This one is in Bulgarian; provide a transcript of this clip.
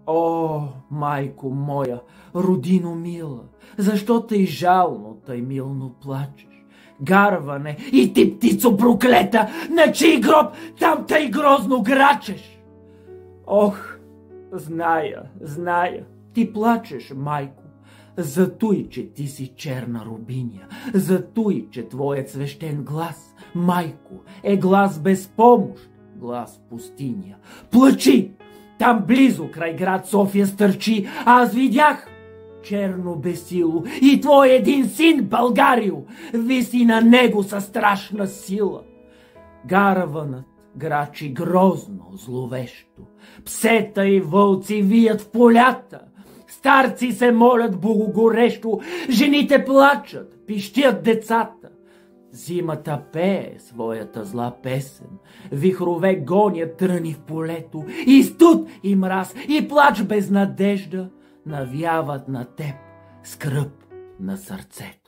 О, майко моя, родино мила, защо тъй жално, тъй милно плачеш? Гарване и ти, птицо проклета, на чий гроб там тъй грозно грачеш? Ох, зная, ти плачеш, майко, затуй, че ти си черна рубиня, затуй, че твоят свещен глас, майко, е глас без помощ, глас в пустиня. Плачи! Там близо край град София стърчи, аз видях черно бесило и твой един син, Българио, виси на него със страшна сила. Гарванът грачи грозно, зловещо, псета и вълци вият в полята, старци се молят богогорещо, жените плачат, пищят децата. Зимата пее своята зла песен, вихрове гонят тръни в полето, и студ, и мраз, и плач без надежда навяват на теб скръб на сърцето.